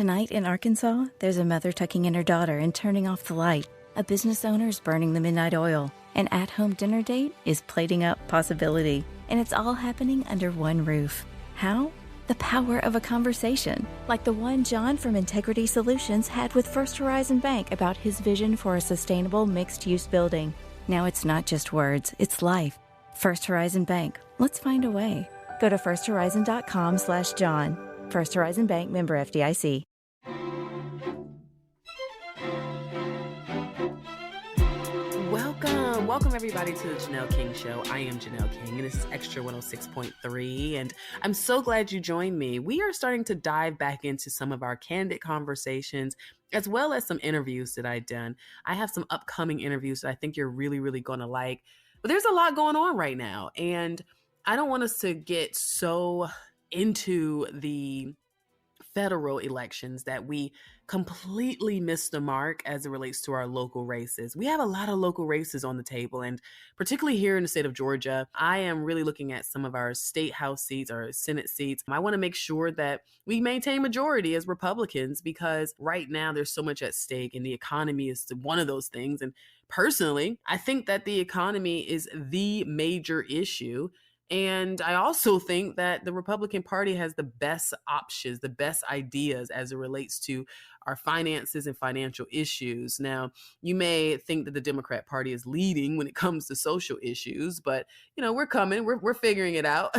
Tonight in Arkansas, there's a mother tucking in her daughter and turning off the light. A business owner's burning the midnight oil. An at-home dinner date is plating up possibility. And it's all happening under one roof. How? The power of a conversation, like the one John from Integrity Solutions had with First Horizon Bank about his vision for a sustainable mixed-use building. Now it's not just words, it's life. First Horizon Bank. Let's find a way. Go to firsthorizon.com/John. First Horizon Bank, member FDIC. Welcome everybody to the Janelle King Show. I am Janelle King, and this is Extra 106.3, and I'm so glad you joined me. We are starting to dive back into some of our candid conversations, as well as some interviews that I've done. I have some upcoming interviews that I think you're really, really going to like, but there's a lot going on right now, and I don't want us to get so into the federal elections that we completely missed the mark as it relates to our local races. We have a lot of local races on the table, and particularly here in the state of Georgia, I am really looking at some of our state house seats, our Senate seats. I want to make sure that we maintain majority as Republicans, because right now there's so much at stake, and the economy is one of those things. And personally, I think that the economy is the major issue. And I also think that the Republican Party has the best options, the best ideas as it relates to our finances and financial issues. Now, you may think that the Democrat Party is leading when it comes to social issues, but we're coming, we're figuring it out.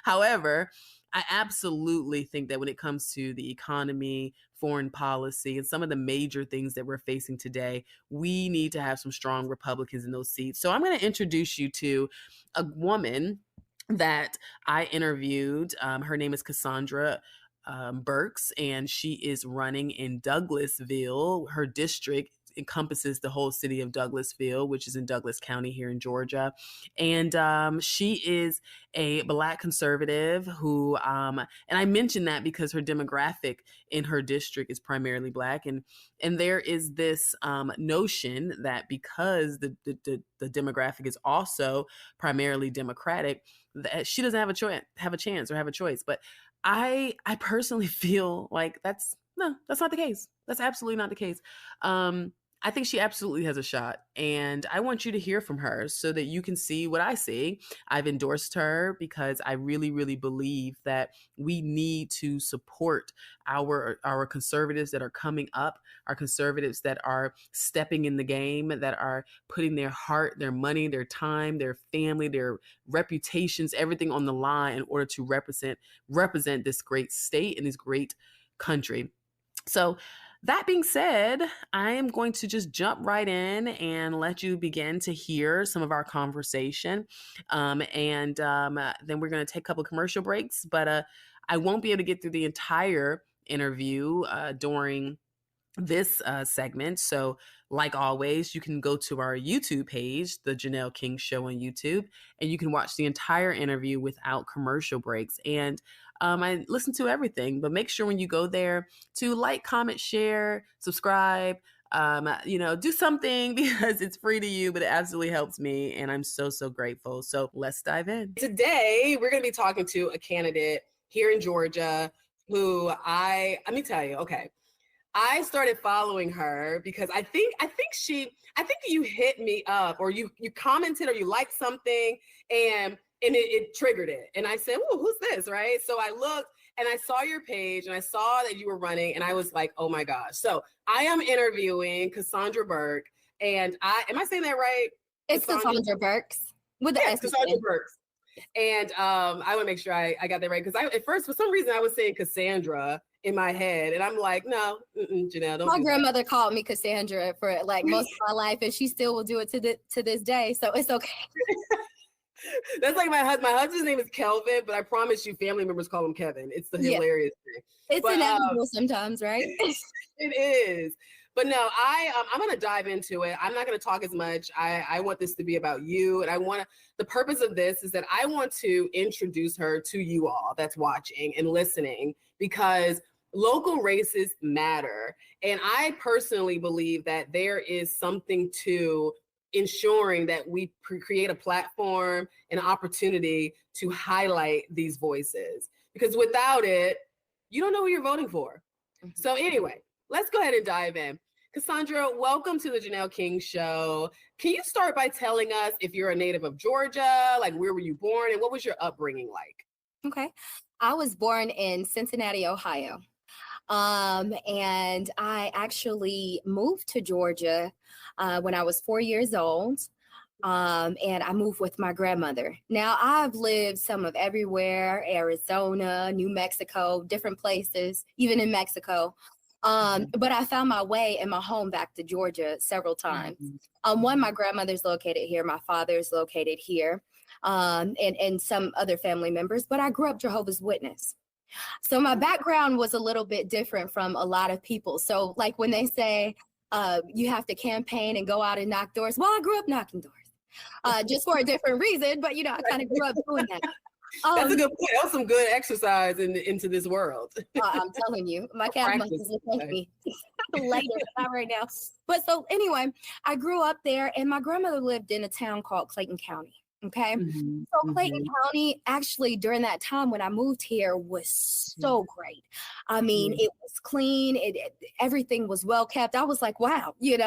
However, I absolutely think that when it comes to the economy, foreign policy, and some of the major things that we're facing today, we need to have some strong Republicans in those seats. So I'm going to introduce you to a woman that I interviewed. Her name is Cassaundra Burks, and she is running in Douglasville. Her district encompasses the whole city of Douglasville, which is in Douglas County here in Georgia. And she is a Black conservative who, and I mentioned that because her demographic in her district is primarily Black. And there is this notion that because the demographic is also primarily Democratic, that she doesn't have a chance or have a choice. But I personally feel like that's not the case. That's absolutely not the case. I think she absolutely has a shot, and I want you to hear from her so that you can see what I see. I've endorsed her because I really, really believe that we need to support our conservatives that are coming up, our conservatives that are stepping in the game, that are putting their heart, their money, their time, their family, their reputations, everything on the line in order to represent this great state and this great country. So that being said, I am going to just jump right in and let you begin to hear some of our conversation. And then we're going to take a couple of commercial breaks, but I won't be able to get through the entire interview during this segment. So like always, you can go to our YouTube page, The Janelle King Show on YouTube, and you can watch the entire interview without commercial breaks. And I listen to everything, but make sure when you go there to like, comment, share, subscribe, do something, because it's free to you, but it absolutely helps me. And I'm so, so grateful. So let's dive in. Today, we're going to be talking to a candidate here in Georgia who let me tell you, okay. I started following her because I think you hit me up, or you commented, or you liked something, and it triggered it. And I said, "Oh, who's this?" Right? So I looked and I saw your page and I saw that you were running, and I was like, "Oh my gosh!" So I am interviewing Cassaundra Burks, and am I saying that right? It's Cassaundra Burks with the S. Cassaundra Burks. And I want to make sure I got that right, because at first, for some reason, I was saying Cassandra in my head, and I'm like, no, Janelle, don't. My grandmother called me Cassandra for like most of my life, and she still will do it to this day, so it's okay. That's like my husband's name is Kelvin, but I promise you, family members call him Kevin. It's the hilarious thing. It's inevitable sometimes, right? It is. But no, I'm going to dive into it. I'm not going to talk as much. I want this to be about you. And the purpose of this is that I want to introduce her to you all that's watching and listening, because local races matter. And I personally believe that there is something to ensuring that we create a platform and an opportunity to highlight these voices. Because without it, you don't know who you're voting for. So anyway, let's go ahead and dive in. Cassaundra, welcome to the Janelle King Show. Can you start by telling us if you're a native of Georgia, like where were you born and what was your upbringing like? Okay. I was born in Cincinnati, Ohio. And I actually moved to Georgia when I was 4 years old. And I moved with my grandmother. Now, I've lived some of everywhere, Arizona, New Mexico, different places, even in Mexico. But I found my way and my home back to Georgia several times. One, my grandmother's located here. My father's located here, and some other family members. But I grew up Jehovah's Witness. So my background was a little bit different from a lot of people. So like when they say you have to campaign and go out and knock doors. Well, I grew up knocking doors just for a different reason. But, I kind of grew up doing that. That's a good point. That was some good exercise into this world. I'm telling you, my cat must thank me later, not right now. But so anyway, I grew up there, and my grandmother lived in a town called Clayton County. Okay. So Clayton County, actually, during that time when I moved here, was so great. I mean, it was clean. Everything was well kept. I was like, wow, and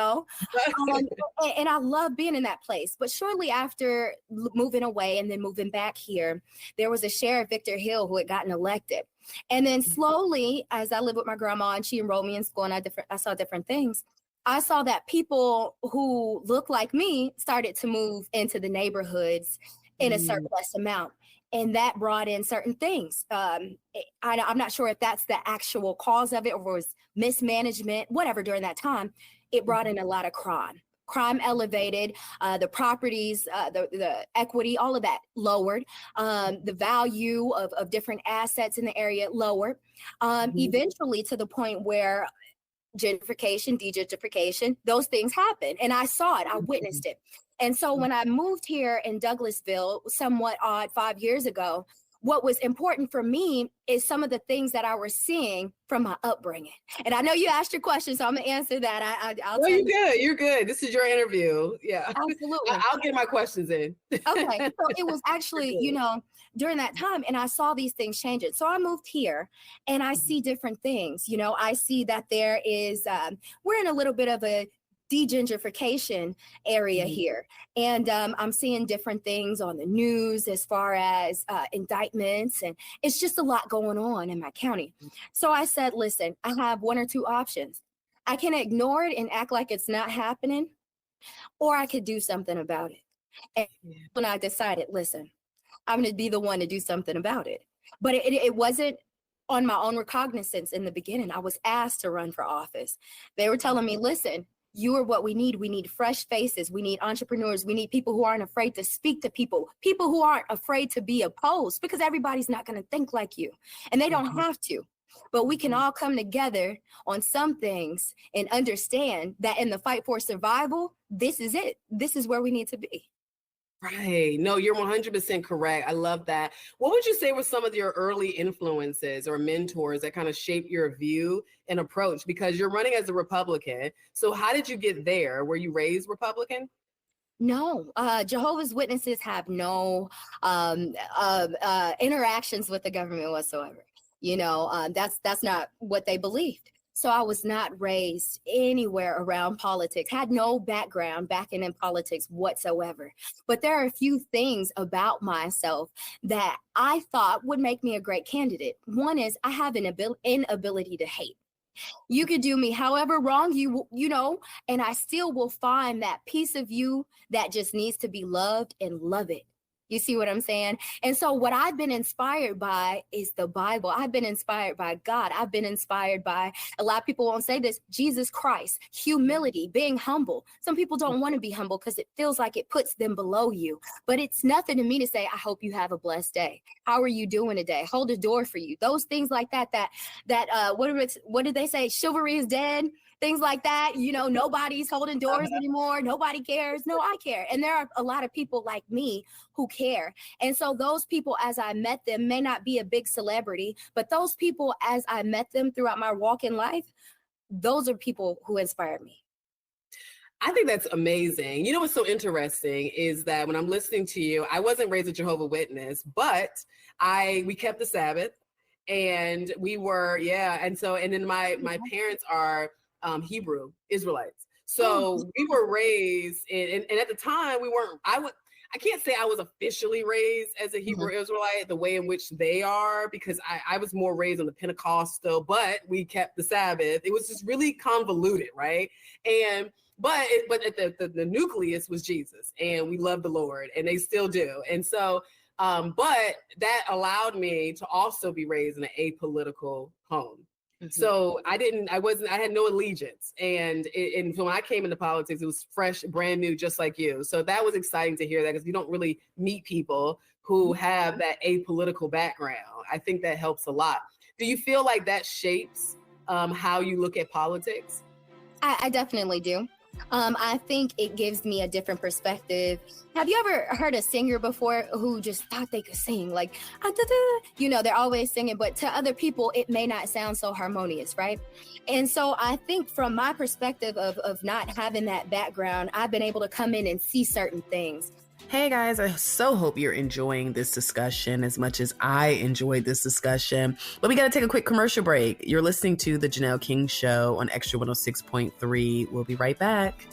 I love being in that place. But shortly after moving away and then moving back here, there was a sheriff, Victor Hill, who had gotten elected. And then slowly, as I lived with my grandma and she enrolled me in school and I saw different things, I saw that people who look like me started to move into the neighborhoods in a surplus amount. And that brought in certain things. I'm not sure if that's the actual cause of it or was mismanagement, whatever, during that time. It brought in a lot of crime. Crime elevated, the properties, the equity, all of that lowered. The value of different assets in the area lowered. Eventually to the point where gentrification, degentrification, those things happen. And I saw it, I witnessed it. And so when I moved here in Douglasville, somewhat odd 5 years ago, what was important for me is some of the things that I was seeing from my upbringing. And I know you asked your question, so I'm gonna answer that. I'll you're good. You're good. This is your interview. Yeah, absolutely. I'll get my questions in. Okay, so it was actually, during that time, and I saw these things changing. So I moved here, and I see different things. I see that there is, we're in a little bit of a degentrification area here. And I'm seeing different things on the news as far as indictments, and it's just a lot going on in my county. So I said, listen, I have one or two options. I can ignore it and act like it's not happening, or I could do something about it. And when I decided, listen, I'm going to be the one to do something about it. But it wasn't on my own recognizance in the beginning. I was asked to run for office. They were telling me, listen, you are what we need. We need fresh faces. We need entrepreneurs. We need people who aren't afraid to speak to people who aren't afraid to be opposed, because everybody's not going to think like you, and they don't have to. But we can all come together on some things and understand that in the fight for survival, this is it. This is where we need to be. Right. No, you're 100% correct. I love that. What would you say were some of your early influences or mentors that kind of shaped your view and approach? Because you're running as a Republican. So how did you get there? Were you raised Republican? No, Jehovah's Witnesses have no interactions with the government whatsoever. That's not what they believed. So I was not raised anywhere around politics, had no background backing in politics whatsoever. But there are a few things about myself that I thought would make me a great candidate. One is I have an inability to hate. You could do me however wrong and I still will find that piece of you that just needs to be loved and love it. You see what I'm saying? And so what I've been inspired by is the Bible. I've been inspired by God. I've been inspired by, a lot of people won't say this, Jesus Christ, humility, being humble. Some people don't want to be humble because it feels like it puts them below you. But it's nothing to me to say, I hope you have a blessed day. How are you doing today? Hold a door for you. Those things like that what did they say? Chivalry is dead. Things like that, nobody's holding doors anymore. Nobody cares. No, I care. And there are a lot of people like me who care. And so those people, as I met them, may not be a big celebrity, but those people, as I met them throughout my walk in life, those are people who inspired me. I think that's amazing. You know what's so interesting is that when I'm listening to you, I wasn't raised a Jehovah's Witness, but we kept the Sabbath. And we were, and then my parents are Hebrew Israelites. So we were raised and at the time I can't say I was officially raised as a Hebrew Israelite the way in which they are, because I was more raised on the Pentecostal, but we kept the Sabbath. It was just really convoluted, right? But the nucleus was Jesus, and we love the Lord, and they still do. And so, but that allowed me to also be raised in an apolitical home. So I had no allegiance. And so when I came into politics, it was fresh, brand new, just like you. So that was exciting to hear that, because you don't really meet people who have that apolitical background. I think that helps a lot. Do you feel like that shapes how you look at politics? I definitely do. I think it gives me a different perspective. Have you ever heard a singer before who just thought they could sing? Like, they're always singing, but to other people, it may not sound so harmonious, right? And so I think from my perspective of not having that background, I've been able to come in and see certain things. Hey guys, I so hope you're enjoying this discussion as much as I enjoyed this discussion. But we got to take a quick commercial break. You're listening to The Janelle King Show on Extra 106.3. We'll be right back.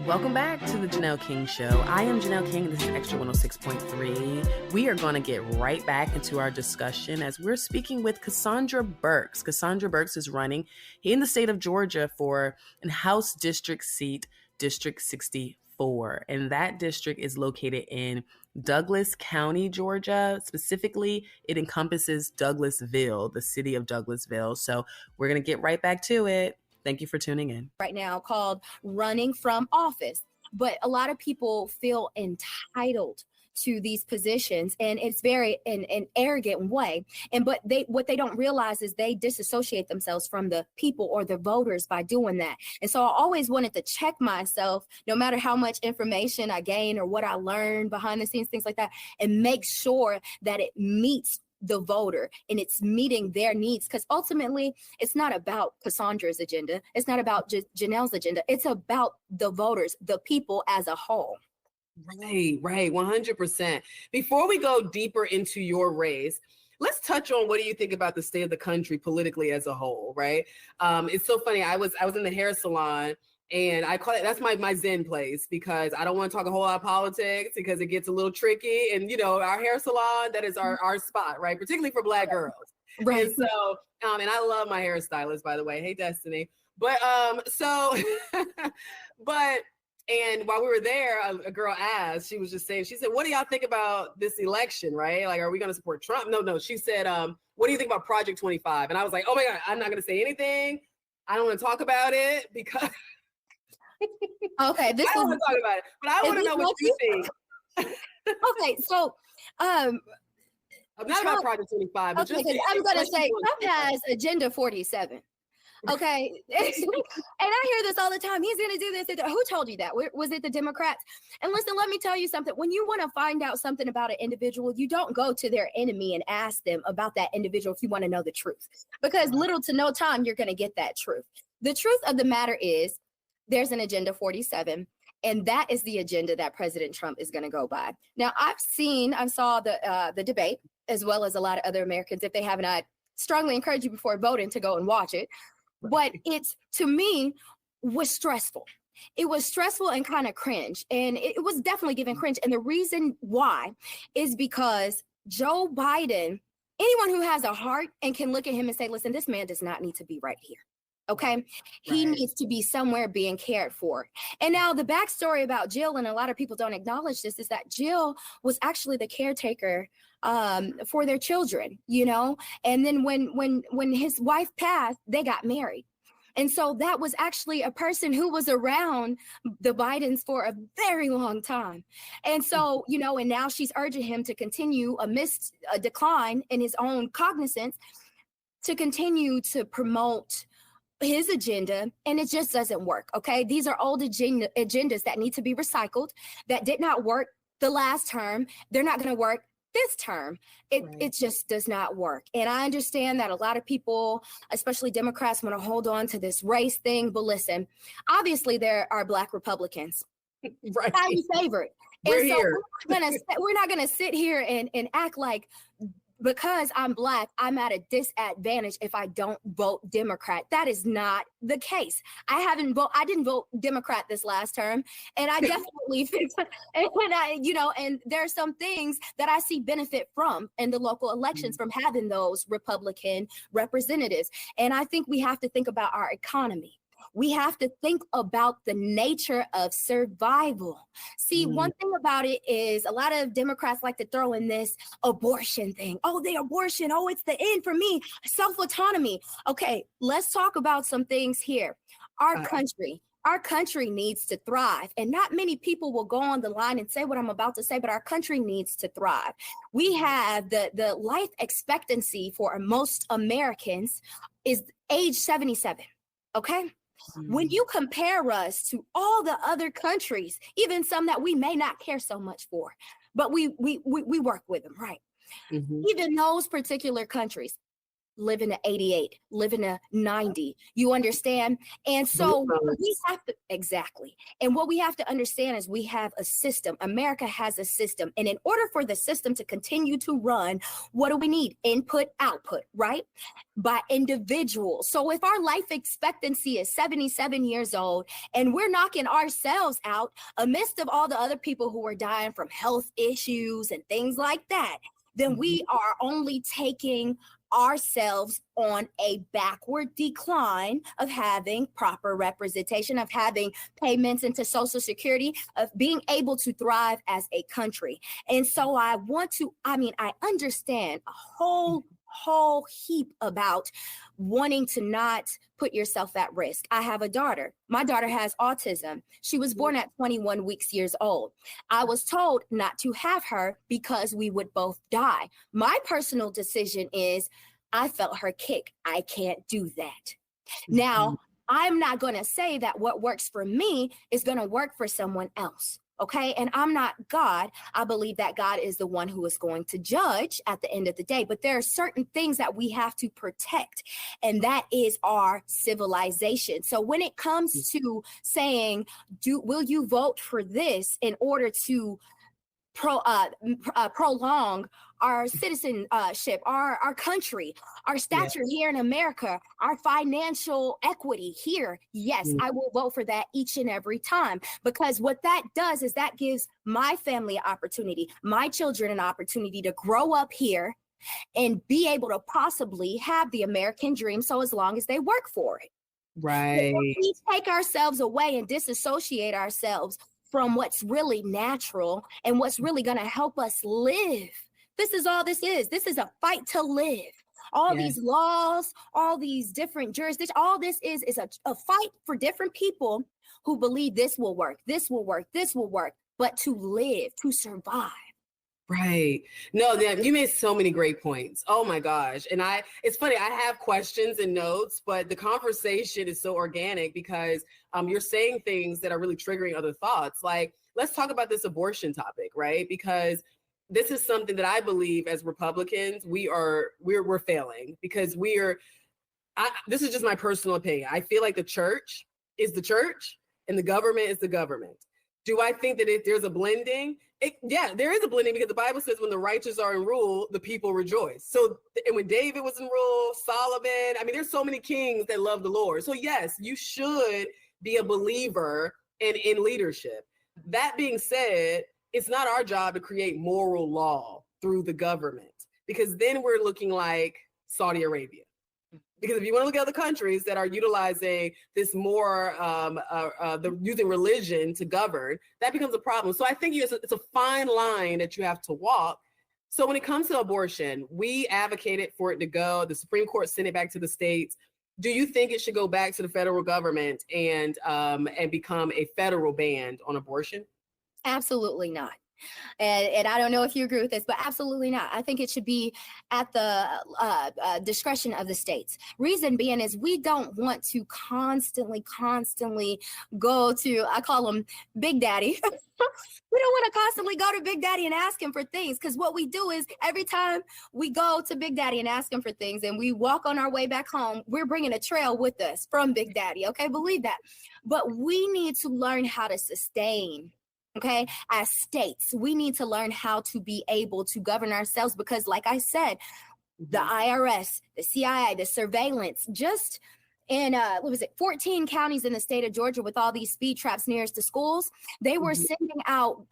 Welcome back to The Janelle King Show. I am Janelle King, and this is Extra 106.3. We are going to get right back into our discussion as we're speaking with Cassaundra Burks. Cassaundra Burks is running in the state of Georgia for a House district seat, District 64. And that district is located in Douglas County, Georgia. Specifically, it encompasses Douglasville, the city of Douglasville. So we're going to get right back to it. Thank you for tuning in. Right now called running from office. But a lot of people feel entitled to these positions, and it's very in an arrogant way. But what they don't realize is they disassociate themselves from the people or the voters by doing that. And so I always wanted to check myself, no matter how much information I gain or what I learn behind the scenes, things like that, and make sure that it meets the voter and it's meeting their needs. Because ultimately, it's not about Cassaundra's agenda. It's not about Janelle's agenda. It's about the voters, the people as a whole. Right, 100%. Before we go deeper into your race, let's touch on what do you think about the state of the country politically as a whole, right? It's so funny. I was in the hair salon, and I call it, that's my Zen place, because I don't want to talk a whole lot of politics because it gets a little tricky. And, our hair salon, that is our spot, right? Particularly for Black girls. Right. And so, and I love my hairstylist, by the way. Hey, Destiny. But, and while we were there, a girl asked, she said, what do y'all think about this election, right? Like, are we going to support Trump? No. She said, what do you think about Project 25? And I was like, oh my God, I'm not going to say anything. I don't want to talk about it because... Okay, I don't want to talk about it, but I want to know what you think. Okay, so I'm not about Project 25, but okay, I'm going to say Trump has Agenda 47. Okay, and I hear this all the time. He's going to do this. Who told you that? Was it the Democrats? And listen, let me tell you something. When you want to find out something about an individual, you don't go to their enemy and ask them about that individual if you want to know the truth, because little to no time you're going to get that truth. The truth of the matter is, there's an Agenda 47, and that is the agenda that President Trump is going to go by. Now, I saw the debate, as well as a lot of other Americans. If they haven't, I strongly encourage you before voting to go and watch it. But it's, to me, was stressful. It was stressful and kind of cringe, and it was definitely giving cringe. And the reason why is because Joe Biden, anyone who has a heart and can look at him and say, listen, this man does not need to be right here. Okay. He needs to be somewhere being cared for. And now the backstory about Jill, and a lot of people don't acknowledge this, is that Jill was actually the caretaker for their children, and then when his wife passed, they got married. And so that was actually a person who was around the Bidens for a very long time. And so, and now she's urging him to continue amidst a decline in his own cognizance to continue to promote his agenda, and it just doesn't work. Okay, these are old agendas that need to be recycled, that did not work the last term. They're not going to work this term. It just does not work. And I understand that a lot of people, especially Democrats, want to hold on to this race thing. But listen, obviously there are Black Republicans. Highly favored. We're here. We're not gonna sit here and act like because I'm Black, I'm at a disadvantage if I don't vote Democrat. That is not the case. I didn't vote Democrat this last term, and I definitely and there are some things that I see benefit from in the local elections from having those Republican representatives. And I think we have to think about our economy. We have to think about the nature of survival. See, one thing about it is a lot of Democrats like to throw in this abortion thing. Oh, the abortion. Oh, it's the end for me. Self-autonomy. Okay, let's talk about some things here. Our country needs to thrive. And not many people will go on the line and say what I'm about to say, but our country needs to thrive. We have the life expectancy for most Americans is age 77. Okay. When you compare us to all the other countries, even some that we may not care so much for, but we work with them, right? Even those particular countries live in a 88, live in a 90, you understand? And so we have to, exactly. And what we have to understand is we have a system. America has a system. And in order for the system to continue to run, what do we need? Input, output, right? By individuals. So if our life expectancy is 77 years old and we're knocking ourselves out amidst of all the other people who are dying from health issues and things like that, then we are only taking ourselves on a backward decline of having proper representation, of having payments into Social Security, of being able to thrive as a country. And so I understand a whole heap about wanting to not put yourself at risk. I have a daughter. My daughter has autism. She was born at 21 years old. I was told not to have her because we would both die. My personal decision is I felt her kick. I can't do that. Now, I'm not going to say that what works for me is going to work for someone else. Okay. And I'm not God. I believe that God is the one who is going to judge at the end of the day. But there are certain things that we have to protect, and that is our civilization. So when it comes to saying, will you vote for this in order to prolong our citizenship, our country, our stature here in America, our financial equity here. Yes, I will vote for that each and every time, because what that does is that gives my family an opportunity, my children an opportunity to grow up here and be able to possibly have the American dream. So as long as they work for it. Right. But if we take ourselves away and disassociate ourselves from what's really natural and what's really going to help us live. This is all this is. This is a fight to live. All these laws, all these different jurisdictions, all this is a fight for different people who believe this will work, this will work, this will work, but to live, to survive. Right. No, you made so many great points. Oh my gosh. And it's funny, I have questions and notes, but the conversation is so organic because you're saying things that are really triggering other thoughts. Like, let's talk about this abortion topic, right? Because this is something that I believe as Republicans, we're failing because this is just my personal opinion. I feel like the church is the church and the government is the government. Do I think that if there's a blending? There is a blending because the Bible says when the righteous are in rule, the people rejoice. So, and when David was in rule, Solomon, I mean, there's so many kings that love the Lord. So yes, you should be a believer and in leadership. That being said, it's not our job to create moral law through the government, because then we're looking like Saudi Arabia. Because if you want to look at other countries that are utilizing this more, using religion to govern, that becomes a problem. So I think it's a fine line that you have to walk. So when it comes to abortion, we advocated for it to go. The Supreme Court sent it back to the states. Do you think it should go back to the federal government and become a federal ban on abortion? Absolutely not. And I don't know if you agree with this, but absolutely not. I think it should be at the discretion of the states. Reason being is we don't want to constantly go to, I call them Big Daddy. We don't want to constantly go to Big Daddy and ask him for things, because what we do is every time we go to Big Daddy and ask him for things and we walk on our way back home, we're bringing a trail with us from Big Daddy. Okay, believe that. But we need to learn how to sustain Okay, as states, we need to learn how to be able to govern ourselves because, like I said, the IRS, the CIA, the surveillance, just in 14 counties in the state of Georgia with all these speed traps nearest to schools, they were sending out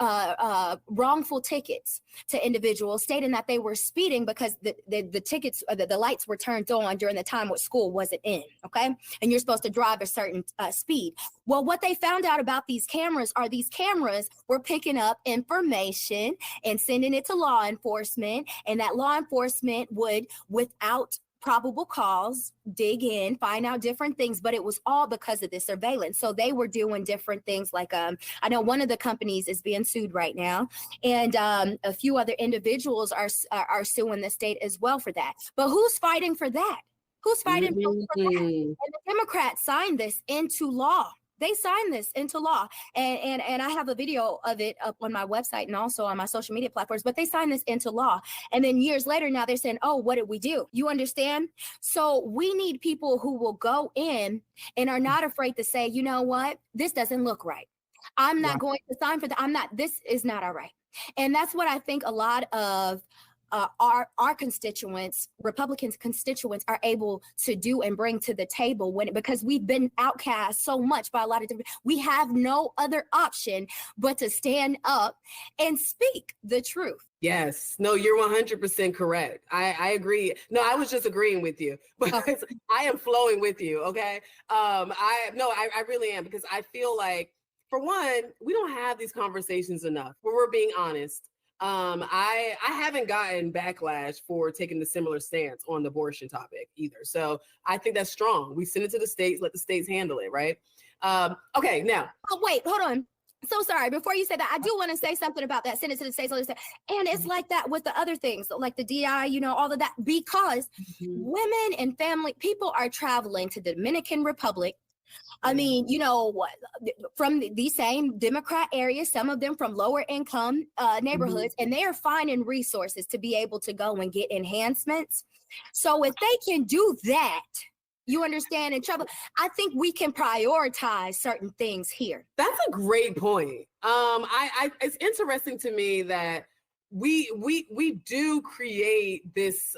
wrongful tickets to individuals stating that they were speeding because the tickets, the lights were turned on during the time when school wasn't in, okay? And you're supposed to drive a certain speed. Well, what they found out about these cameras are these cameras were picking up information and sending it to law enforcement, and that law enforcement would, without probable cause, dig in, find out different things, but it was all because of this surveillance. So they were doing different things like, I know one of the companies is being sued right now, and a few other individuals are suing the state as well for that. But who's fighting for that? Who's fighting for that? And the Democrats signed this into law. They signed this into law. And I have a video of it up on my website and also on my social media platforms, but they signed this into law. And then years later, now they're saying, oh, what did we do? You understand? So we need people who will go in and are not afraid to say, you know what? This doesn't look right. I'm not going to sign for that. This is not all right. And that's what I think a lot of our constituents, Republican constituents, are able to do and bring to the table because we've been outcast so much by a lot of different. We have no other option but to stand up and speak the truth. Yes. No, you're 100% correct. I agree. No, I was just agreeing with you, but I am flowing with you. Okay. I really am, because I feel like, for one, we don't have these conversations enough where we're being honest. I haven't gotten backlash for taking the similar stance on the abortion topic either. So I think that's strong. We send it to the states, let the states handle it, right? Okay, now. Oh, wait, hold on. So sorry, before you say that, I do want to say something about that. Send it to the states. And it's like that with the other things, like the DI, all of that, because women and family, people are traveling to the Dominican Republic. I mean, from these same Democrat areas, some of them from lower income neighborhoods, and they are finding resources to be able to go and get enhancements. So if they can do that, you understand, in trouble, I think we can prioritize certain things here. That's a great point. It's interesting to me that we do create this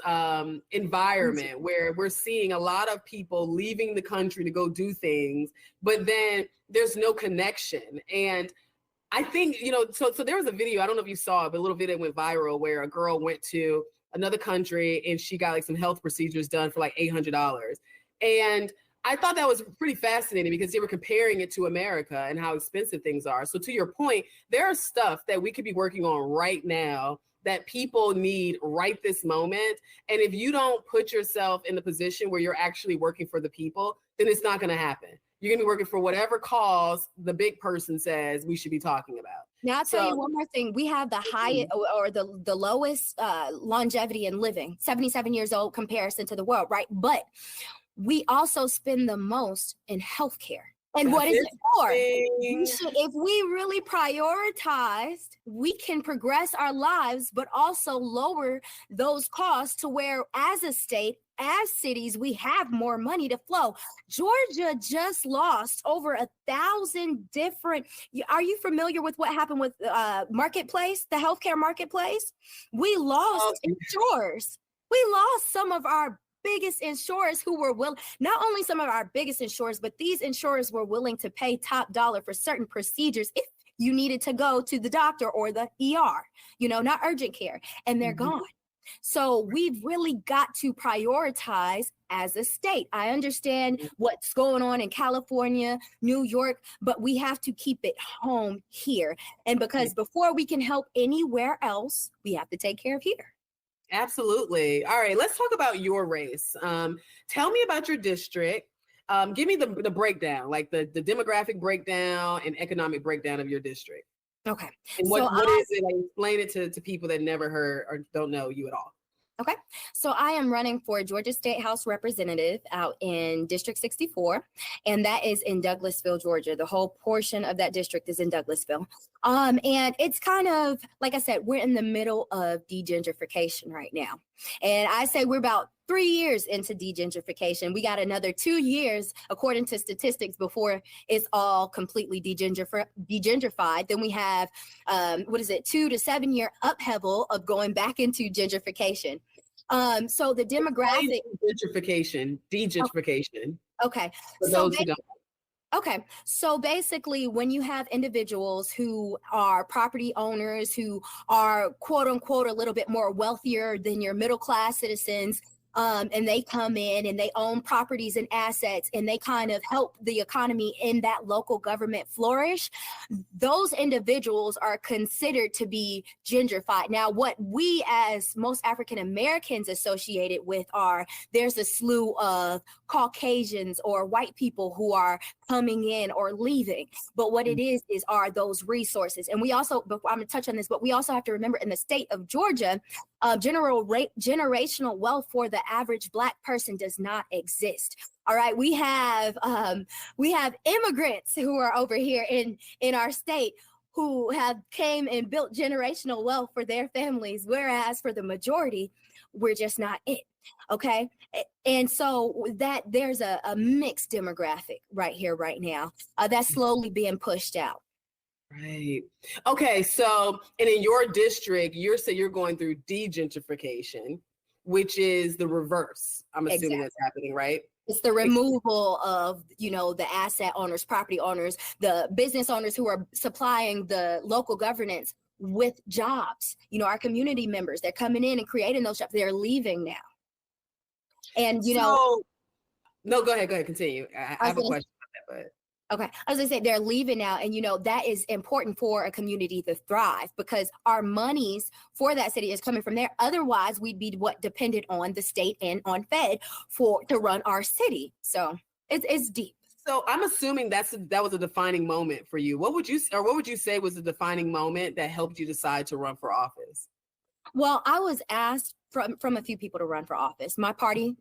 environment where we're seeing a lot of people leaving the country to go do things, but then there's no connection. And I think, so there was a video, I don't know if you saw it, but a little video went viral where a girl went to another country and she got like some health procedures done for like $800. And I thought that was pretty fascinating because they were comparing it to America and how expensive things are. So to your point, there are stuff that we could be working on right now that people need right this moment. And if you don't put yourself in the position where you're actually working for the people, then it's not going to happen. You're going to be working for whatever cause the big person says we should be talking about. Now, I'll tell you one more thing. We have the highest or the lowest longevity in living, 77 years old comparison to the world, right? But we also spend the most in healthcare. And what is it for? If we really prioritized, we can progress our lives, but also lower those costs to where, as a state, as cities, we have more money to flow. Georgia just lost over 1,000 different. Are you familiar with what happened with Marketplace, the healthcare marketplace? We lost insurers. We lost some of our biggest insurers who were not only some of our biggest insurers, but these insurers were willing to pay top dollar for certain procedures if you needed to go to the doctor or the ER, not urgent care, and they're gone. So we've really got to prioritize as a state. I understand what's going on in California, New York, but we have to keep it home here. And because before we can help anywhere else, we have to take care of here. Absolutely. All right, let's talk about your race. Tell me about your district. Give me the breakdown, like the demographic breakdown and economic breakdown of your district. Okay. And what is it? Like, explain it to people that never heard or don't know you at all. Okay. So I am running for Georgia State House Representative out in District 64, and that is in Douglasville, Georgia. The whole portion of that district is in Douglasville. And it's kind of, like I said, we're in the middle of degentrification right now. And I say we're about 3 years into degentrification. We got another 2 years, according to statistics, before it's all completely degentrified. Then we have, 2 to 7 year upheaval of going back into gentrification. So the demographic. Degentrification. Okay. For those who don't. Okay, so basically when you have individuals who are property owners, who are quote unquote a little bit more wealthier than your middle class citizens, and they come in and they own properties and assets and they kind of help the economy in that local government flourish, those individuals are considered to be gentrified. Now, what we as most African Americans associated with are, there's a slew of Caucasians or white people who are coming in or leaving. But what it is are those resources. And we also, before I'm gonna touch on this, but we also have to remember in the state of Georgia, generational wealth for the average Black person does not exist. All right, we have immigrants who are over here in our state who have came and built generational wealth for their families, whereas for the majority, we're just not it. Okay, and so that there's a mixed demographic right here, right now, that's slowly being pushed out. Right. Okay. So, and in your district, you're going through degentrification, which is the reverse. I'm assuming that's happening, right? It's the removal of, the asset owners, property owners, the business owners who are supplying the local governance with jobs. Our community members, they're coming in and creating those jobs. They're leaving now. And, no, go ahead, continue. I have a question about that, but. Okay, I was gonna say they're leaving now, and that is important for a community to thrive because our monies for that city is coming from there. Otherwise, we'd be dependent on the state and on Fed to run our city. So it's deep. So I'm assuming that was a defining moment for you. What would you say was the defining moment that helped you decide to run for office? Well, I was asked from a few people to run for office. My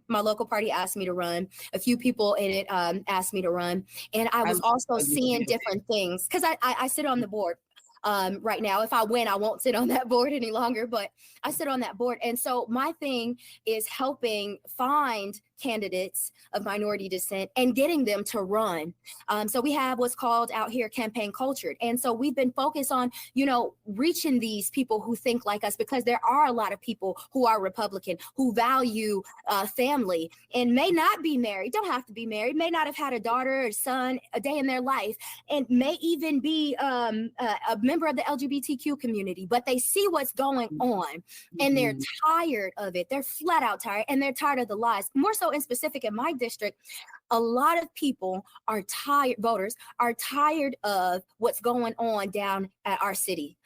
local party asked me to run. A few people in it asked me to run. And I was also seeing different things because I sit on the board right now. If I win, I won't sit on that board any longer, but I sit on that board. And so my thing is helping find candidates of minority descent and getting them to run. So we have what's called out here campaign culture. And so we've been focused on, reaching these people who think like us, because there are a lot of people who are Republican, who value family and may not be married, don't have to be married, may not have had a daughter or son a day in their life, and may even be a member of the LGBTQ community, but they see what's going on and they're tired of it. They're flat out tired, and they're tired of the lies. More so in specific in my district, a lot of people are tired, voters are tired of what's going on down at our city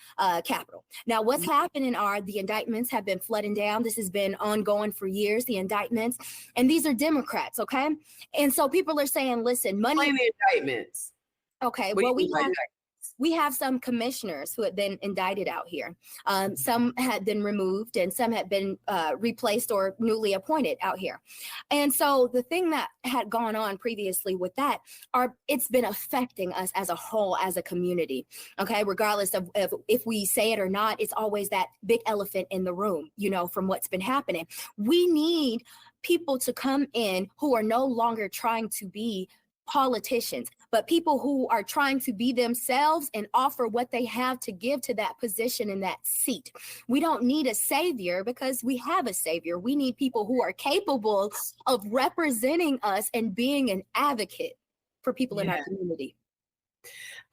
capital. Now, what's happening are the indictments have been flooding down. This has been ongoing for years, the indictments, and these are Democrats, okay? And so people are saying, listen, money. Explain the indictments. Okay, well, we have some commissioners who have been indicted out here. Some had been removed and some had been replaced or newly appointed out here. And so the thing that had gone on previously with that it's been affecting us as a whole, as a community. Okay, regardless of if we say it or not, it's always that big elephant in the room, from what's been happening. We need people to come in who are no longer trying to be politicians, but people who are trying to be themselves and offer what they have to give to that position in that seat. We don't need a savior because we have a savior. We need people who are capable of representing us and being an advocate for people in our community.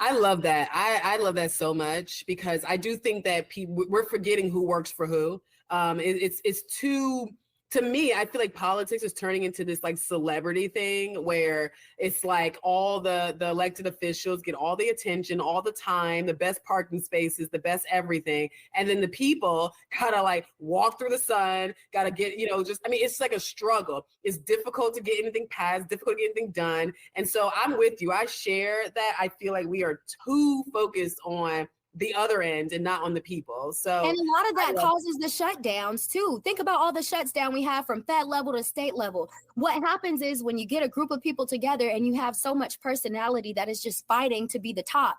I love that. I love that so much because I do think that we're forgetting who works for who. It's too. To me, I feel like politics is turning into this like celebrity thing where it's like all the elected officials get all the attention, all the time, the best parking spaces, the best everything. And then the people gotta like walk through the sun, gotta get, it's like a struggle. It's difficult to get anything passed, difficult to get anything done. And so I'm with you. I share that. I feel like we are too focused on the other end and not on the people. So, and a lot of that causes the shutdowns too. Think about all the shuts down we have from fed level to state level. What happens is when you get a group of people together and you have so much personality that is just fighting to be the top,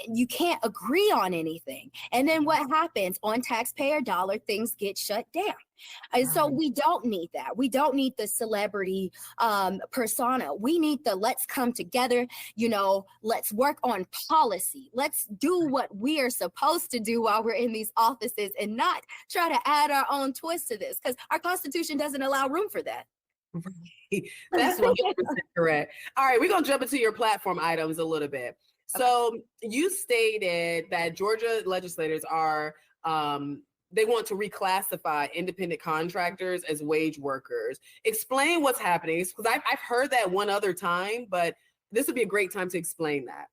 you can't agree on anything. And then what happens on taxpayer dollar, things get shut down. And so we don't need that. We don't need the celebrity persona. We need the let's come together, let's work on policy. Let's do what we are supposed to do while we're in these offices and not try to add our own twist to this, because our Constitution doesn't allow room for that. Right. That's 100% correct. All right, we're going to jump into your platform items a little bit. So you stated that Georgia legislators are they want to reclassify independent contractors as wage workers. Explain what's happening, because I've heard that one other time, but this would be a great time to explain that.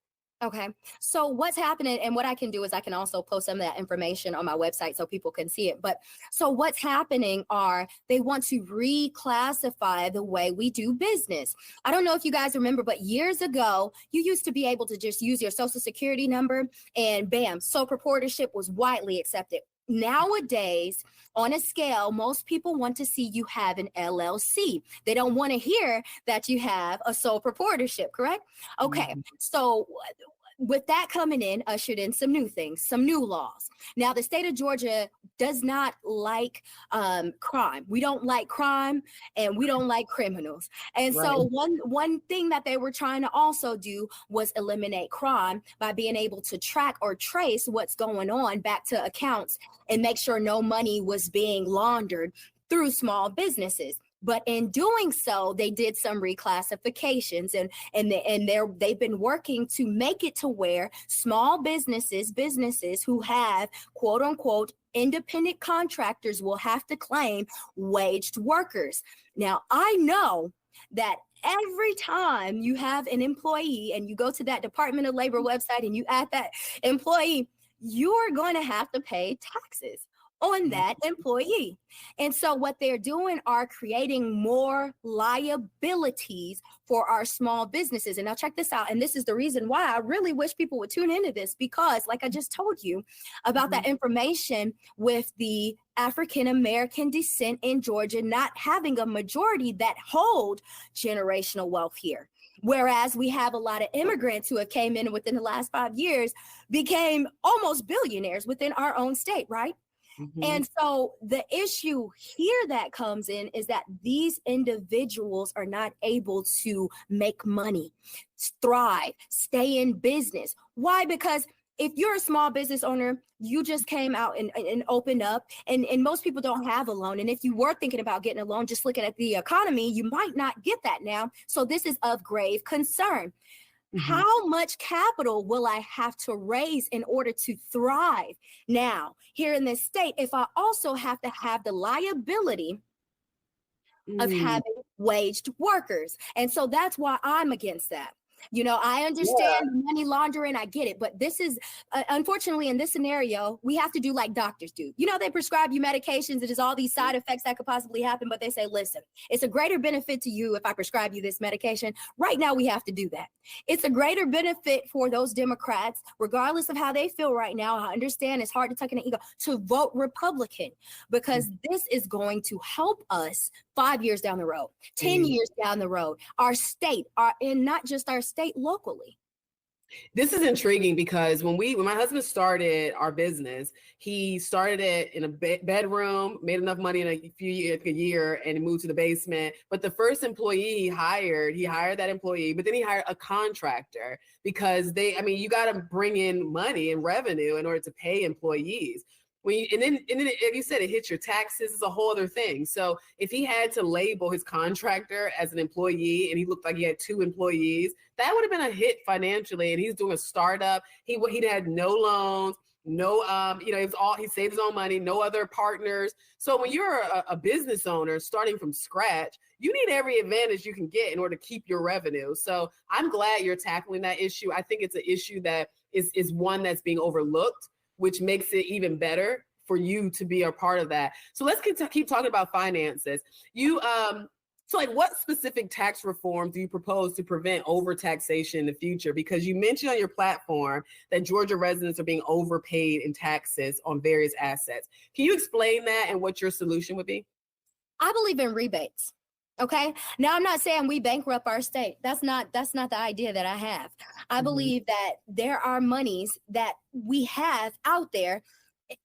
Okay. So what's happening, and what I can do is I can also post some of that information on my website so people can see it. But so what's happening are they want to reclassify the way we do business. I don't know if you guys remember, but years ago, you used to be able to just use your social security number and bam, sole proprietorship was widely accepted. Nowadays, on a scale, most people want to see you have an LLC. They don't want to hear that you have a sole proprietorship, correct? Okay, so with that coming in, ushered in some new things, some new laws. Now, the state of Georgia does not like crime. We don't like crime, and we don't like criminals. And so one thing that they were trying to also do was eliminate crime by being able to track or trace what's going on back to accounts and make sure no money was being laundered through small businesses. But in doing so, they did some reclassifications, and they've been working to make it to where small businesses who have quote unquote independent contractors will have to claim waged workers. Now, I know that every time you have an employee and you go to that Department of Labor website and you add that employee, you are going to have to pay taxes on that employee. And so what they're doing are creating more liabilities for our small businesses. And now check this out. And this is the reason why I really wish people would tune into this, because like I just told you about that information with the African-American descent in Georgia not having a majority that hold generational wealth here. Whereas we have a lot of immigrants who have came in within the last 5 years, became almost billionaires within our own state, right? And so the issue here that comes in is that these individuals are not able to make money, thrive, stay in business. Why? Because if you're a small business owner, you just came out and opened up, and most people don't have a loan. And if you were thinking about getting a loan, just looking at the economy, you might not get that now. So this is of grave concern. How much capital will I have to raise in order to thrive? Now, here in this state, if I also have to have the liability of having waged workers. And so that's why I'm against that. I understand money laundering, I get it, but this is, unfortunately, in this scenario, we have to do like doctors do. They prescribe you medications, there's all these side effects that could possibly happen, but they say, listen, it's a greater benefit to you if I prescribe you this medication. Right now, we have to do that. It's a greater benefit for those Democrats, regardless of how they feel right now. I understand it's hard to tuck in an ego, to vote Republican, because this is going to help us 5 years down the road, 10 years down the road, our state, and not just our state, locally. This is intriguing because when my husband started our business, he started it in a bedroom, made enough money in a year, and he moved to the basement. But the first employee he hired that employee, but then he hired a contractor because you got to bring in money and revenue in order to pay employees. And then like you said, it hits your taxes. It's a whole other thing. So if he had to label his contractor as an employee and he looked like he had 2 employees, that would have been a hit financially. And he's doing a startup. He'd had no loans, he saved his own money, no other partners. So when you're a business owner starting from scratch, you need every advantage you can get in order to keep your revenue. So I'm glad you're tackling that issue. I think it's an issue that is one that's being overlooked, which makes it even better for you to be a part of that. So let's keep talking about finances. You So like what specific tax reforms do you propose to prevent overtaxation in the future? Because you mentioned on your platform that Georgia residents are being overpaid in taxes on various assets. Can you explain that and what your solution would be? I believe in rebates. Okay. Now I'm not saying we bankrupt our state. That's not the idea that I have. I believe that there are monies that we have out there.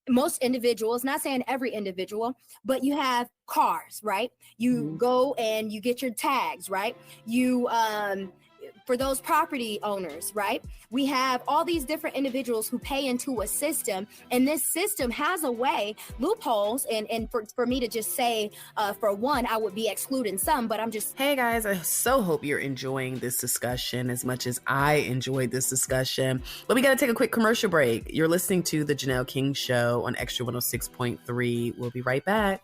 Most individuals, not saying every individual, but you have cars, right? You go and you get your tags, right? You for those property owners, right? We have all these different individuals who pay into a system, and this system has a way, loopholes, and for me to just say, for one, I would be excluding some, but I'm just... Hey guys, I so hope you're enjoying this discussion as much as I enjoyed this discussion, but we got to take a quick commercial break. You're listening to The Janelle King Show on Extra 106.3. We'll be right back.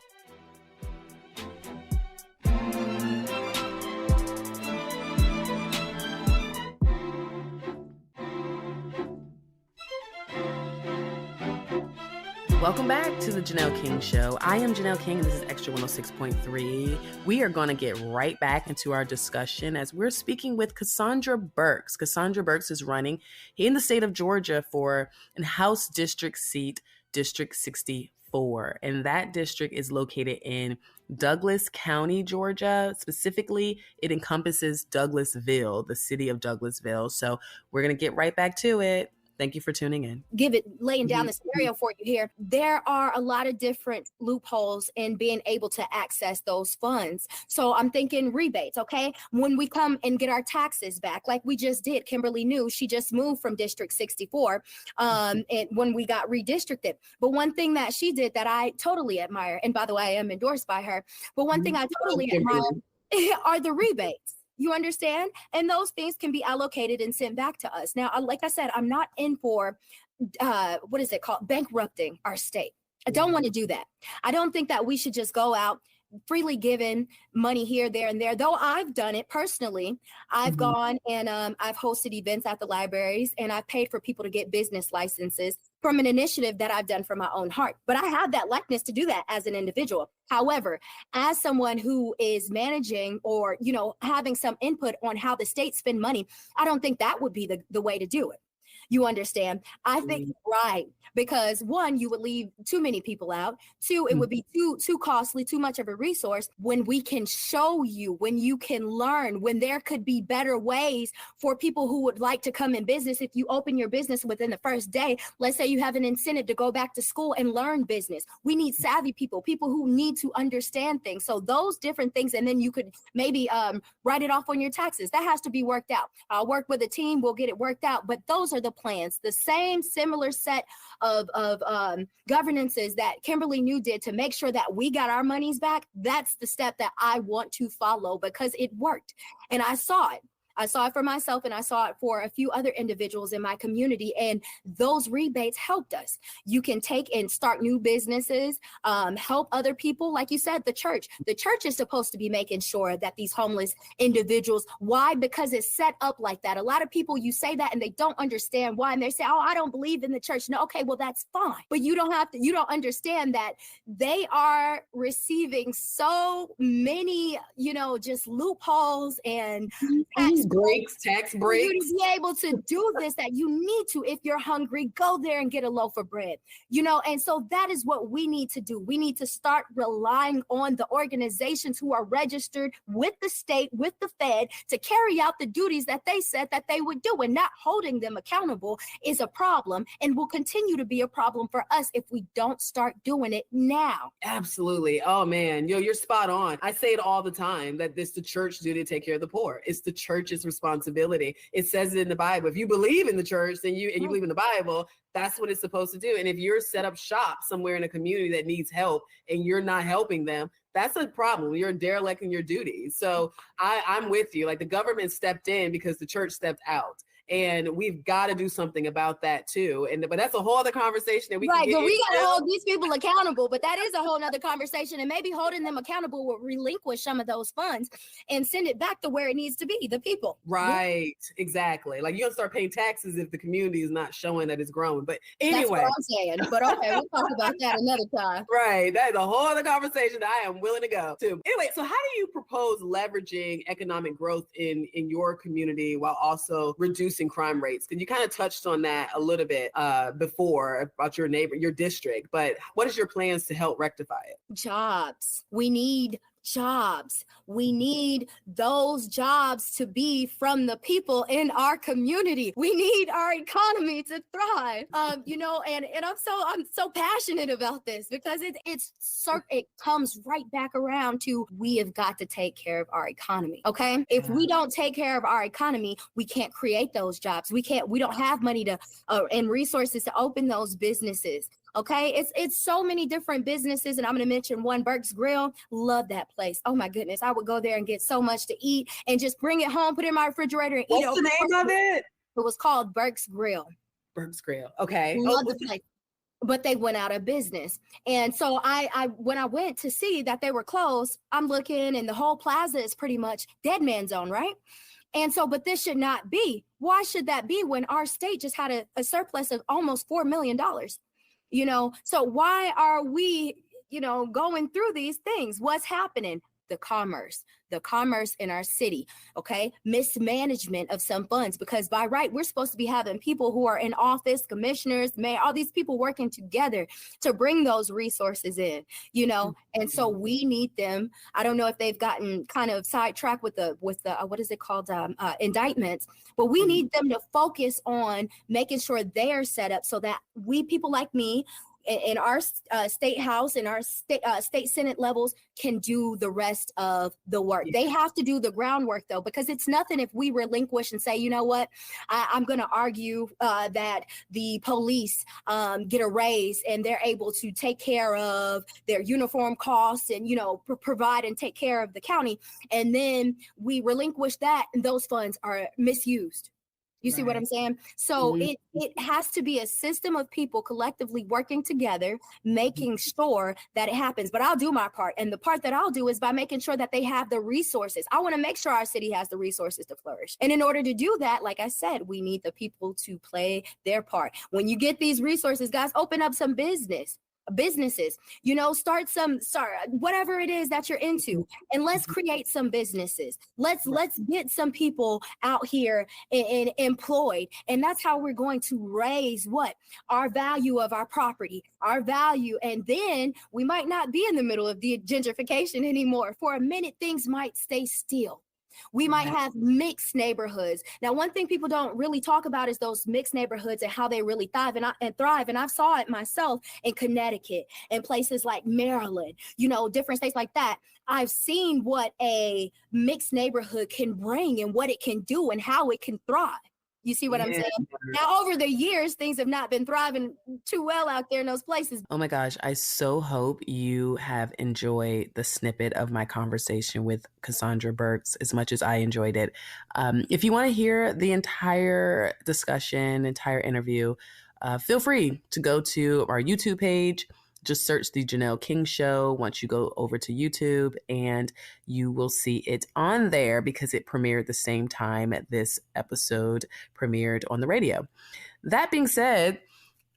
Welcome back to the Janelle King Show. I am Janelle King, and this is Extra 106.3. We are going to get right back into our discussion as we're speaking with Cassaundra Burks. Cassaundra Burks is running in the state of Georgia for a House District seat, District 64. And that district is located in Douglas County, Georgia. Specifically, it encompasses Douglasville, the city of Douglasville. So we're going to get right back to it. Thank you for tuning in. Laying down the scenario for you here. There are a lot of different loopholes in being able to access those funds. So I'm thinking rebates, okay? When we come and get our taxes back, like we just did, Kimberly knew she just moved from District 64 and when we got redistricted. But one thing that she did that I totally admire, and by the way, I am endorsed by her, but one thing I totally admire are the rebates. You understand? And those things can be allocated and sent back to us. Now, like I said, I'm not in for, what is it called? Bankrupting our state. I don't want to do that. I don't think that we should just go out freely giving money here, there, and there. Though I've done it personally. I've gone and I've hosted events at the libraries, and I've paid for people to get business licenses from an initiative that I've done from my own heart. But I have that likeness to do that as an individual. However, as someone who is managing or, having some input on how the state spend money, I don't think that would be the way to do it. You understand? I think right, because one, you would leave too many people out. Two, it would be too costly, too much of a resource. When we can show you, when you can learn, when there could be better ways for people who would like to come in business. If you open your business within the first day, let's say you have an incentive to go back to school and learn business. We need savvy people who need to understand things. So those different things, and then you could maybe write it off on your taxes. That has to be worked out. I'll work with a team. We'll get it worked out. But those are the plans, the same similar set of governances that Kimberly New did to make sure that we got our monies back. That's the step that I want to follow because it worked. And I saw it. I saw it for myself, and I saw it for a few other individuals in my community, and those rebates helped us. You can take and start new businesses, help other people. Like you said, the church is supposed to be making sure that these homeless individuals, why? Because it's set up like that. A lot of people, you say that and they don't understand why, and they say, oh, I don't believe in the church. No, okay, well, that's fine. But you don't understand that they are receiving so many, just loopholes and tax breaks. You to be able to do this, that you need to, if you're hungry, go there and get a loaf of bread, and so that is what we need to do. We need to start relying on the organizations who are registered with the state, with the Fed, to carry out the duties that they said that they would do, and not holding them accountable is a problem and will continue to be a problem for us if we don't start doing it now. Absolutely. Oh man, you're spot on. I say it all the time that it's the church duty to take care of the poor. It's the church's responsibility. It says it in the Bible. If you believe in the church, then you believe in the Bible, that's what it's supposed to do. And if you're set up shop somewhere in a community that needs help and you're not helping them, that's a problem. You're derelict in your duties. So I'm with you. Like the government stepped in because the church stepped out. And we've got to do something about that too. But that's a whole other conversation that we can get but we got to into. hold these people accountable. But that is a whole nother conversation. And maybe holding them accountable will relinquish some of those funds and send it back to where it needs to be, the people. Right, exactly. Like, you don't start paying taxes if the community is not showing that it's growing. But anyway, that's what I'm saying. But okay, we'll talk about that another time. Right, that is a whole other conversation that I am willing to go to. Anyway, so how do you propose leveraging economic growth in your community while also reducing crime rates? Because you kind of touched on that a little bit before about your district, but what is your plans to help rectify it? Jobs. We need jobs. We need those jobs to be from the people in our community. We need our economy to thrive. And I'm so passionate about this because it comes right back around to we have got to take care of our economy. Okay. If we don't take care of our economy, we can't create those jobs. We don't have money to and resources to open those businesses. Okay, it's so many different businesses, and I'm going to mention one, Burks Grill. Love that place. Oh my goodness, I would go there and get so much to eat and just bring it home, put it in my refrigerator, and eat it. What's the name of it? It was called Burks Grill. Burks Grill. Okay. Love the place. But they went out of business. And so I when I went to see that they were closed, I'm looking and the whole plaza is pretty much dead man zone, right? And so, but this should not be. Why should that be when our state just had a surplus of almost $4 million? So why are we, going through these things? What's happening? The commerce in our city, okay? Mismanagement of some funds, because by right, we're supposed to be having people who are in office, commissioners, mayor, all these people working together to bring those resources in, and so we need them. I don't know if they've gotten kind of sidetracked with the what is it called? Indictments, but we need them to focus on making sure they're set up so that we, people like me, in our state house, in our state senate levels, can do the rest of the work. They have to do the groundwork, though, because it's nothing if we relinquish and say, you know what, I'm going to argue that the police get a raise and they're able to take care of their uniform costs and, provide and take care of the county. And then we relinquish that and those funds are misused. You see what I'm saying? So it has to be a system of people collectively working together, making sure that it happens. But I'll do my part. And the part that I'll do is by making sure that they have the resources. I want to make sure our city has the resources to flourish. And in order to do that, like I said, we need the people to play their part. When you get these resources, guys, open up some businesses, start whatever it is that you're into, and let's create some businesses. Let's get some people out here and employed. And that's how we're going to raise our value of our property, our value. And then we might not be in the middle of the gentrification anymore. For a minute, things might stay still. We might have mixed neighborhoods. Now, one thing people don't really talk about is those mixed neighborhoods and how they really thrive. And I saw it myself in Connecticut and places like Maryland, different states like that. I've seen what a mixed neighborhood can bring and what it can do and how it can thrive. You see what I'm saying? Now, over the years, things have not been thriving too well out there in those places. Oh my gosh, I so hope you have enjoyed the snippet of my conversation with Cassaundra Burks as much as I enjoyed it. If you want to hear the entire discussion, entire interview, feel free to go to our YouTube page. Just search the Janelle King Show once you go over to YouTube, and you will see it on there because it premiered the same time this episode premiered on the radio. That being said,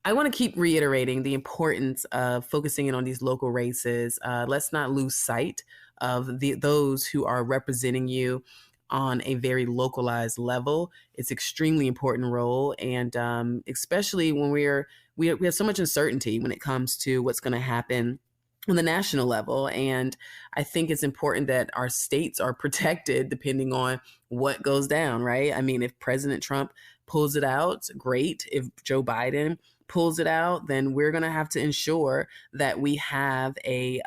I want to keep reiterating the importance of focusing in on these local races. Let's not lose sight of those who are representing you on a very localized level. It's extremely important role, and especially when we have so much uncertainty when it comes to what's going to happen on the national level. And I think it's important that our states are protected depending on what goes down, right? I mean, if President Trump pulls it out, great. If Joe Biden pulls it out, then we're going to have to ensure that we have a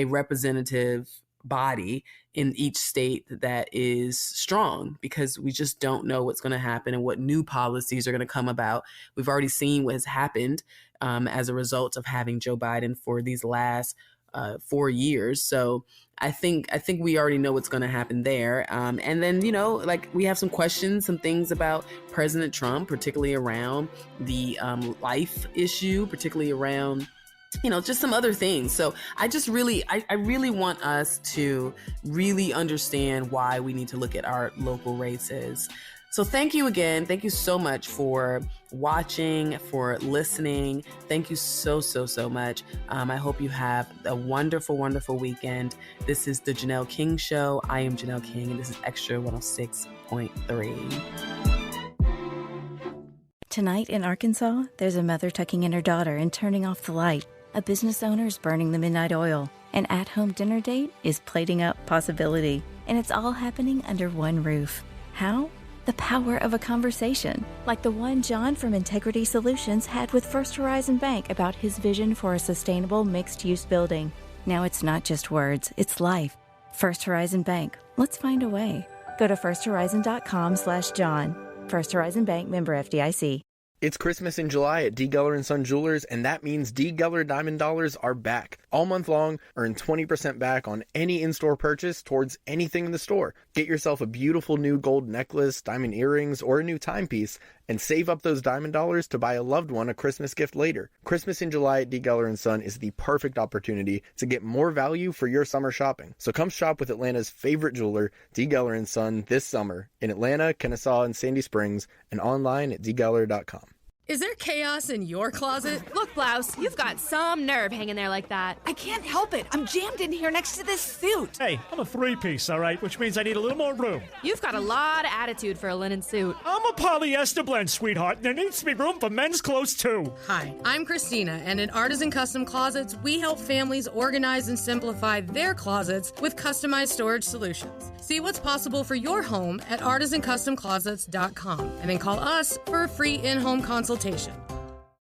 representative body in each state that is strong, because we just don't know what's going to happen and what new policies are going to come about. We've already seen what has happened as a result of having Joe Biden for these last 4 years. So I think we already know what's going to happen there. And then, like we have some questions, some things about President Trump, particularly around the life issue, particularly around just some other things. So I really want us to really understand why we need to look at our local races. So thank you again. Thank you so much for watching, for listening. Thank you so much. I hope you have a wonderful, wonderful weekend. This is the Janelle King Show. I am Janelle King, and this is Extra 106.3. Tonight in Arkansas, there's a mother tucking in her daughter and turning off the light. A business owner is burning the midnight oil. An at-home dinner date is plating up possibility. And it's all happening under one roof. How? The power of a conversation, like the one John from Integrity Solutions had with First Horizon Bank about his vision for a sustainable mixed-use building. Now it's not just words, it's life. First Horizon Bank. Let's find a way. Go to firsthorizon.com/John. First Horizon Bank, member FDIC. It's Christmas in July at D. Geller & Son Jewelers, and that means D. Geller Diamond Dollars are back. All month long, earn 20% back on any in-store purchase towards anything in the store. Get yourself a beautiful new gold necklace, diamond earrings, or a new timepiece, and save up those diamond dollars to buy a loved one a Christmas gift later. Christmas in July at D. Geller & Son is the perfect opportunity to get more value for your summer shopping. So come shop with Atlanta's favorite jeweler, D. Geller & Son, this summer in Atlanta, Kennesaw, and Sandy Springs, and online at dgeller.com. Is there chaos in your closet? Look, Blouse, you've got some nerve hanging there like that. I can't help it. I'm jammed in here next to this suit. Hey, I'm a three-piece, all right, which means I need a little more room. You've got a lot of attitude for a linen suit. I'm a polyester blend, sweetheart, and there needs to be room for men's clothes, too. Hi, I'm Christina, and at Artisan Custom Closets, we help families organize and simplify their closets with customized storage solutions. See what's possible for your home at artisancustomclosets.com, and then call us for a free in-home consultation.